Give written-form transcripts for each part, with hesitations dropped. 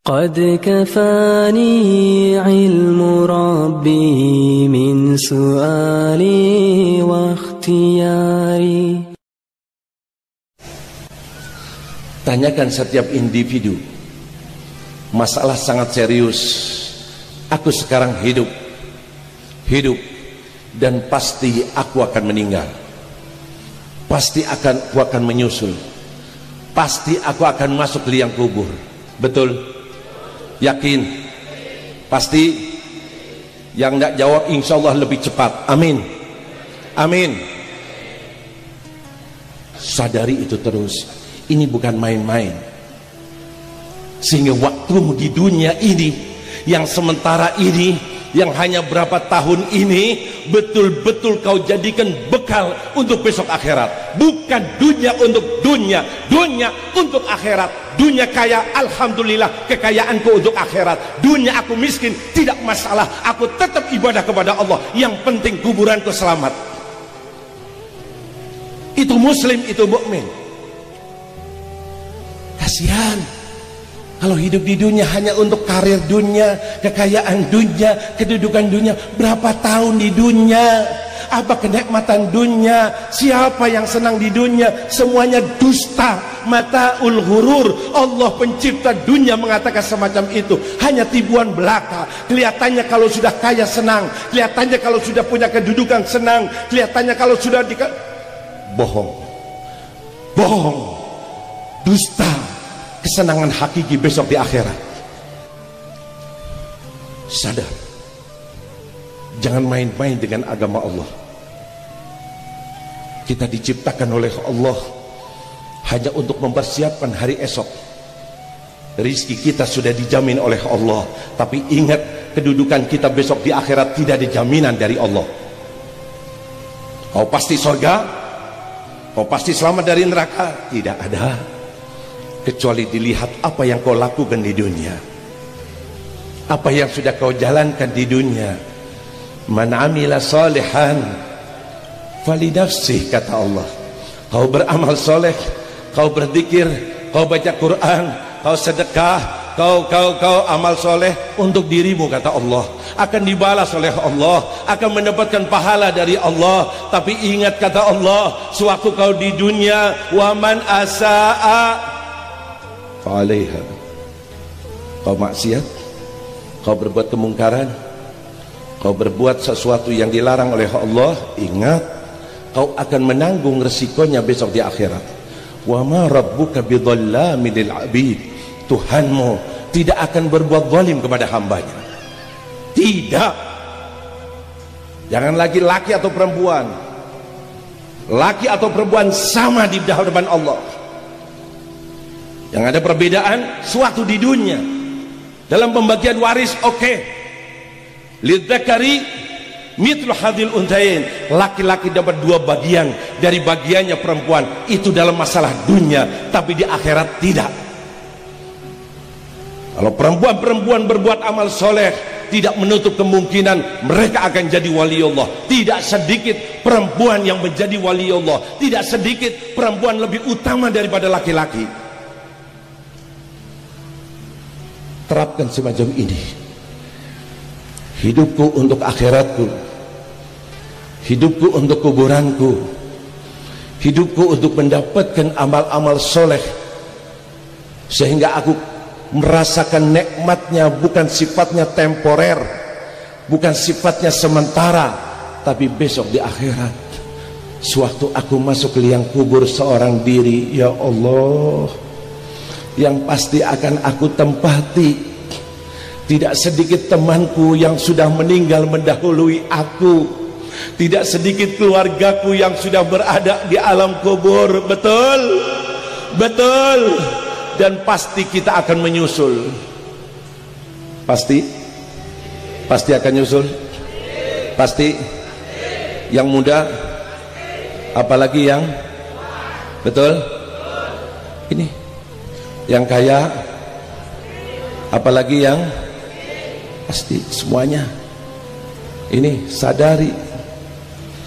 قد كفاني علم ربي من سؤالي واختياري. Tanyakan setiap individu, masalah sangat serius. Aku sekarang hidup dan pasti aku akan meninggal. Pasti aku akan menyusul. Pasti aku akan masuk ke liang kubur. Betul? Yakin? Pasti? Yang tidak jawab insya Allah lebih cepat. Amin. Amin. Sadari itu terus. Ini bukan main-main. Sehingga waktumu di dunia ini, yang sementara ini, yang hanya berapa tahun ini, betul-betul kau jadikan bekal untuk besok akhirat. Bukan dunia untuk dunia, dunia untuk akhirat. Dunia kaya, alhamdulillah, kekayaanku untuk akhirat. Dunia aku miskin, tidak masalah, aku tetap ibadah kepada Allah. Yang penting kuburanku selamat. Itu muslim, itu mukmin. Kasihan kalau hidup di dunia hanya untuk karir dunia, kekayaan dunia, kedudukan dunia. Berapa tahun di dunia? Apa kenikmatan dunia? Siapa yang senang di dunia? Semuanya dusta, mataul ghurur. Allah pencipta dunia mengatakan semacam itu. Hanya tipuan belaka. Kelihatannya kalau sudah kaya senang, kelihatannya kalau sudah punya kedudukan senang, kelihatannya kalau sudah bohong. Bohong. Dusta. Kesenangan hakiki besok di akhirat. Sadar, jangan main-main dengan agama Allah. Kita diciptakan oleh Allah hanya untuk mempersiapkan hari esok. Rizki kita sudah dijamin oleh Allah, tapi ingat, kedudukan kita besok di akhirat tidak ada jaminan dari Allah. Kau pasti surga, kau pasti selamat dari neraka, tidak ada. Kecuali dilihat apa yang kau lakukan di dunia, apa yang sudah kau jalankan di dunia. Man amila salihan falinafsih, kata Allah. Kau beramal soleh, kau berzikir, kau baca Quran, kau sedekah, kau amal soleh untuk dirimu, kata Allah. Akan dibalas oleh Allah, akan mendapatkan pahala dari Allah. Tapi ingat, kata Allah, sewaktu kau di dunia, waman asa'a alaiha, kau maksiat, kau berbuat kemungkaran, kau berbuat sesuatu yang dilarang oleh Allah, ingat, kau akan menanggung resikonya besok di akhirat. Wa ma rabbuka bidhallamin lil abid. Tuhanmu tidak akan berbuat zalim kepada hambanya. Tidak. Jangan lagi laki atau perempuan, laki atau perempuan sama di hadapan Allah. Yang ada perbedaan suatu di dunia dalam pembagian waris, oke. Lidzakari mithlu hadzal unthayain. Laki-laki dapat 2 bagian dari bagiannya perempuan. Itu dalam masalah dunia, tapi di akhirat tidak. Kalau perempuan-perempuan berbuat amal soleh, tidak menutup kemungkinan mereka akan jadi wali Allah. Tidak sedikit perempuan yang menjadi wali Allah. Tidak sedikit perempuan lebih utama daripada laki-laki. Terapkan semacam ini. Hidupku untuk akhiratku, hidupku untuk kuburanku, hidupku untuk mendapatkan amal-amal soleh, sehingga aku merasakan nikmatnya. Bukan sifatnya temporer, bukan sifatnya sementara, tapi besok di akhirat, sewaktu aku masuk ke liang kubur seorang diri, ya Allah, yang pasti akan aku tempati. Tidak sedikit temanku yang sudah meninggal mendahului aku, tidak sedikit keluargaku yang sudah berada di alam kubur. Betul, betul. Dan pasti kita akan menyusul. Pasti akan nyusul. Pasti. Yang muda, apalagi yang betul. Ini yang kaya, apalagi yang pasti, semuanya. Ini sadari.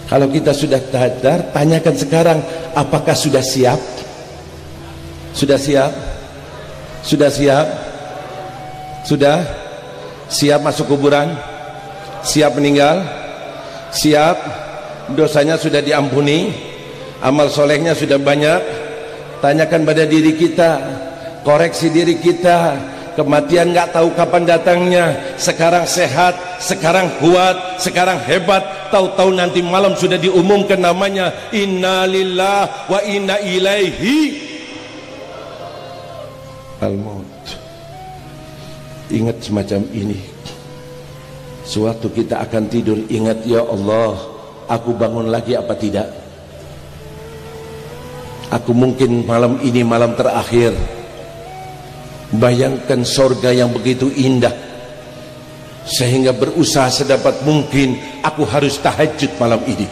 Kalau kita sudah sadar, tanyakan sekarang, apakah sudah siap? Sudah siap? Sudah siap? Sudah? Siap masuk kuburan? Siap meninggal? Siap? Dosanya sudah diampuni? Amal solehnya sudah banyak? Tanyakan pada diri kita, koreksi diri kita. Kematian nggak tahu kapan datangnya. Sekarang sehat, sekarang kuat, sekarang hebat. Tahu-tahu nanti malam sudah diumumkan namanya. Inna lillah wa inna ilaihi al-maut. Ingat semacam ini. Suatu kita akan tidur, ingat, ya Allah, aku bangun lagi apa tidak? Aku mungkin malam ini malam terakhir. Bayangkan sorga yang begitu indah, sehingga berusaha sedapat mungkin aku harus tahajud malam ini.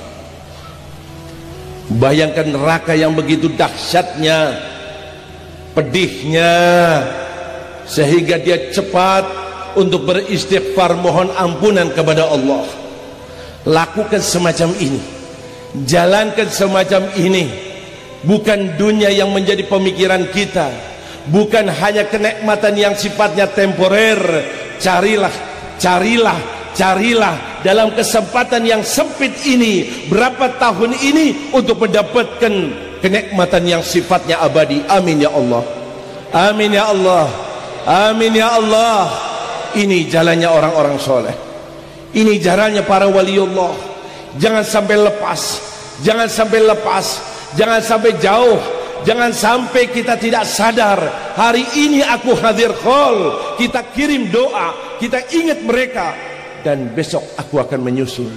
Bayangkan neraka yang begitu dahsyatnya, pedihnya, sehingga dia cepat untuk beristighfar, mohon ampunan kepada Allah. Lakukan semacam ini, jalankan semacam ini. Bukan dunia yang menjadi pemikiran kita, bukan hanya kenikmatan yang sifatnya temporer. Carilah, carilah, carilah dalam kesempatan yang sempit ini, berapa tahun ini, untuk mendapatkan kenikmatan yang sifatnya abadi. Amin ya Allah, amin ya Allah, amin ya Allah. Ini jalannya orang-orang soleh, ini jalannya para waliullah. Jangan sampai lepas, jangan sampai lepas, jangan sampai jauh, jangan sampai kita tidak sadar. Hari ini aku hadir khol, kita kirim doa, kita ingat mereka, dan besok aku akan menyusul.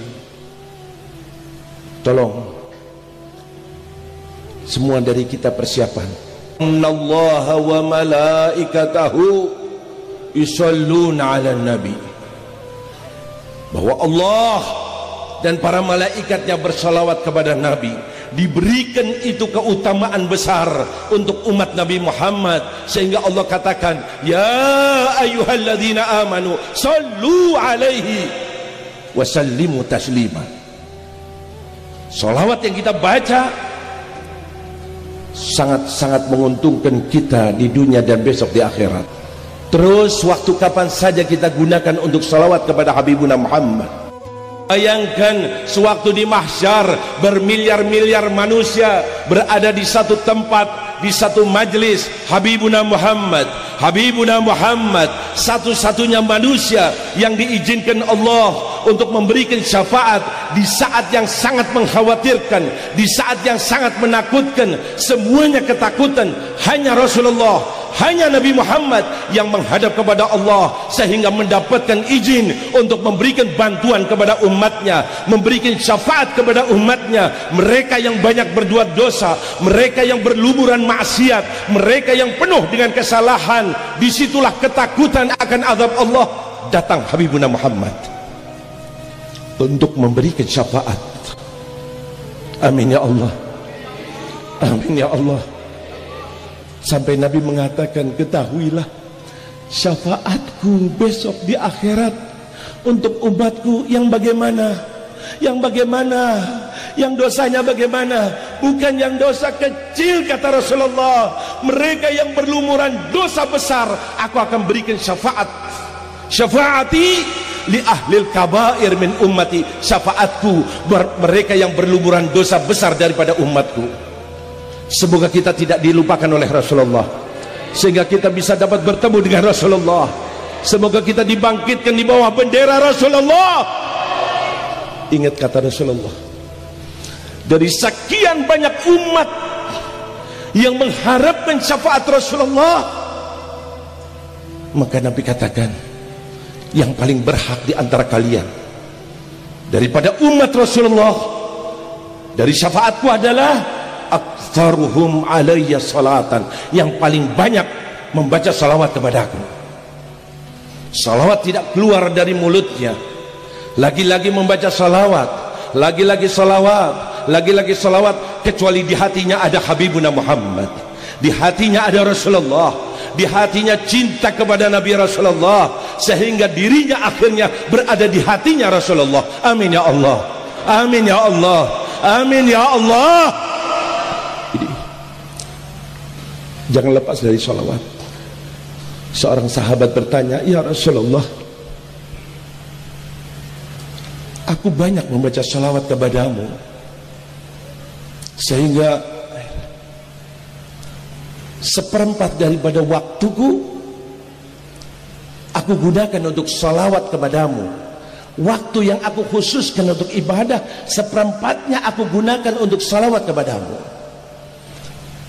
Tolong semua dari kita persiapan. Innallaha wa malaikatahu yusalluna 'alan nabi. Bahwa Allah dan para malaikatnya bersalawat kepada Nabi. Diberikan itu keutamaan besar untuk umat Nabi Muhammad, sehingga Allah katakan, ya ayyuhalladzina amanu sallu alaihi wa sallimu taslima. Salawat yang kita baca sangat-sangat menguntungkan kita di dunia dan besok di akhirat. Terus waktu kapan saja kita gunakan untuk salawat kepada Habibuna Muhammad. Bayangkan sewaktu di mahsyar, bermiliar-miliar manusia berada di satu tempat, di satu majlis. Habibuna Muhammad, Habibuna Muhammad, satu-satunya manusia yang diizinkan Allah untuk memberikan syafaat di saat yang sangat mengkhawatirkan, di saat yang sangat menakutkan. Semuanya ketakutan, hanya Rasulullah, hanya Nabi Muhammad yang menghadap kepada Allah, sehingga mendapatkan izin untuk memberikan bantuan kepada umatnya, memberikan syafaat kepada umatnya. Mereka yang banyak berbuat dosa, mereka yang berlumuran maksiat, mereka yang penuh dengan kesalahan, disitulah ketakutan akan azab Allah. Datang Habibuna Muhammad untuk memberikan syafaat. Amin ya Allah, amin ya Allah. Sampai Nabi mengatakan, ketahuilah syafaatku besok di akhirat untuk umatku yang bagaimana, yang bagaimana, yang dosanya bagaimana. Bukan yang dosa kecil, kata Rasulullah. Mereka yang berlumuran dosa besar, aku akan berikan syafaat. Syafaati li ahlil kabair min ummati. Syafaatku mereka yang berlumuran dosa besar daripada umatku. Semoga kita tidak dilupakan oleh Rasulullah, sehingga kita bisa dapat bertemu dengan Rasulullah. Semoga kita dibangkitkan di bawah bendera Rasulullah. Ingat kata Rasulullah, dari sekian banyak umat yang mengharapkan syafaat Rasulullah, maka Nabi katakan, yang paling berhak di antara kalian daripada umat Rasulullah dari syafaatku adalah aktsaruhum alayya salatan, yang paling banyak membaca salawat kepadaku. Salawat tidak keluar dari mulutnya, lagi-lagi membaca salawat, lagi-lagi salawat, lagi-lagi salawat, kecuali di hatinya ada Habibuna Muhammad, di hatinya ada Rasulullah, di hatinya cinta kepada Nabi Rasulullah, sehingga dirinya akhirnya berada di hatinya Rasulullah. Amin ya Allah, amin ya Allah, amin ya Allah. Jangan lepas dari salawat. Seorang sahabat bertanya, "Ya Rasulullah, aku banyak membaca salawat kepadamu sehingga seperempat daripada waktuku aku gunakan untuk salawat kepadamu. Waktu yang aku khususkan untuk ibadah, seperempatnya aku gunakan untuk salawat kepadamu."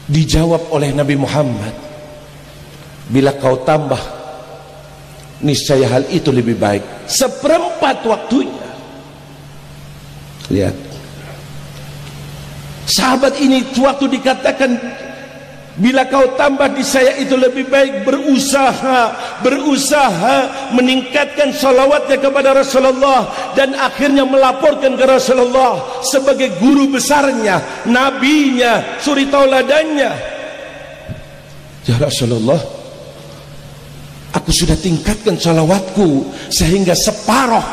Dijawab oleh Nabi Muhammad, "Bila kau tambah, niscaya hal itu lebih baik." Seperempat waktunya. Lihat, sahabat ini waktu dikatakan bila kau tambah niscaya itu lebih baik, berusaha meningkatkan salawatnya kepada Rasulullah, dan akhirnya melaporkan ke Rasulullah sebagai guru besarnya, nabinya, suri tauladannya. "Ya Rasulullah, aku sudah tingkatkan salawatku sehingga separuh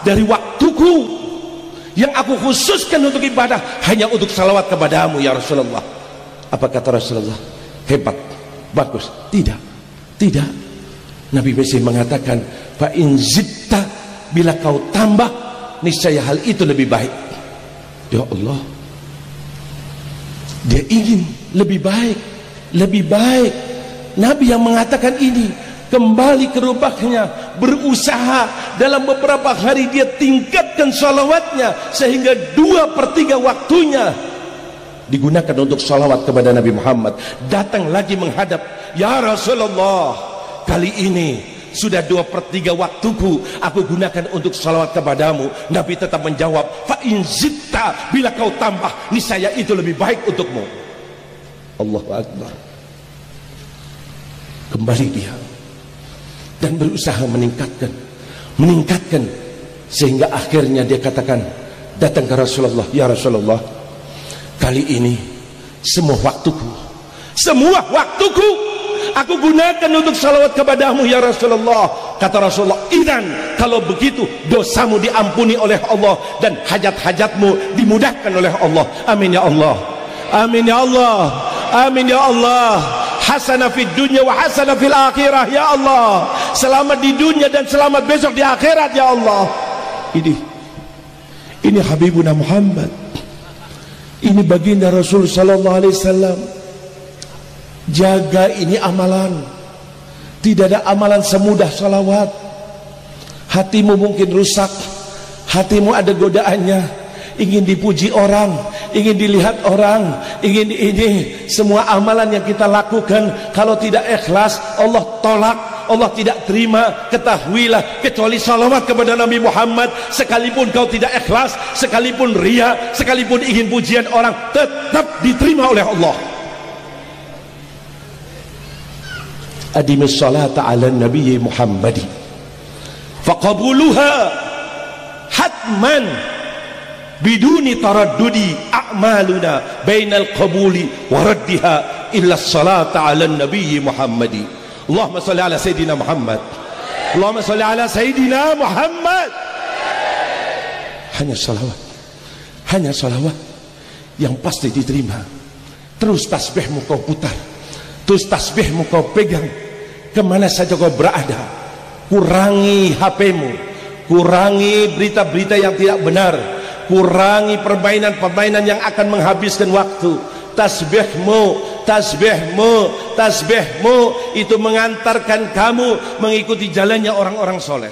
dari waktuku yang aku khususkan untuk ibadah hanya untuk salawat kepadamu ya Rasulullah." Apa kata Rasulullah? "Hebat, bagus." Tidak, tidak. Nabi Mesih mengatakan, "Fa in zitta," bila kau tambah, niscaya hal itu lebih baik. Ya Allah, dia ingin lebih baik, lebih baik. Nabi yang mengatakan ini, kembali ke rumahnya, berusaha dalam beberapa hari dia tingkatkan salawatnya sehingga 2/3 waktunya digunakan untuk salawat kepada Nabi Muhammad. Datang lagi menghadap, "Ya Rasulullah, kali ini sudah 2/3 waktuku aku gunakan untuk salawat kepadamu." Nabi tetap menjawab, "Fa in zitta," bila kau tambah, niscaya itu lebih baik untukmu. Allahu Akbar. Kembali dia dan berusaha meningkatkan sehingga akhirnya dia katakan, datang ke Rasulullah, "Ya Rasulullah, kali ini semua waktuku aku gunakan untuk salawat kepadamu ya Rasulullah." Kata Rasulullah, "Idzan, kalau begitu dosamu diampuni oleh Allah dan hajat-hajatmu dimudahkan oleh Allah." Amin ya Allah, amin ya Allah, amin ya Allah. Hasanah fid dunya wa hasanah fil akhirah ya Allah. Selamat di dunia dan selamat besok di akhirat ya Allah. Ini Habibuna Muhammad, ini baginda Rasul sallallahu alaihi wasallam. Jaga ini amalan. Tidak ada amalan semudah salawat. Hatimu mungkin rusak, hatimu ada godaannya, ingin dipuji orang, ingin dilihat orang, ingin ini. Semua amalan yang kita lakukan kalau tidak ikhlas, Allah tolak, Allah tidak terima. Ketahuilah, kecuali salawat kepada Nabi Muhammad, sekalipun kau tidak ikhlas, sekalipun ria, sekalipun ingin pujian orang, tetap diterima oleh Allah. Adimis salata ala Nabi Muhammadi faqabuluha hatman biduni taraddudi a'maluna bainal qabuli wa raddiha illa salata ala Nabi Muhammadi. Allahumma salli ala Sayyidina Muhammad, Allahumma salli ala Sayyidina Muhammad. Hanya salawat yang pasti diterima. Terus tasbihmu kau putar, terus tasbihmu kau pegang kemana saja kau berada. Kurangi HP-mu, kurangi berita-berita yang tidak benar, kurangi permainan-permainan yang akan menghabiskan waktu. Tasbihmu itu mengantarkan kamu mengikuti jalannya orang-orang soleh.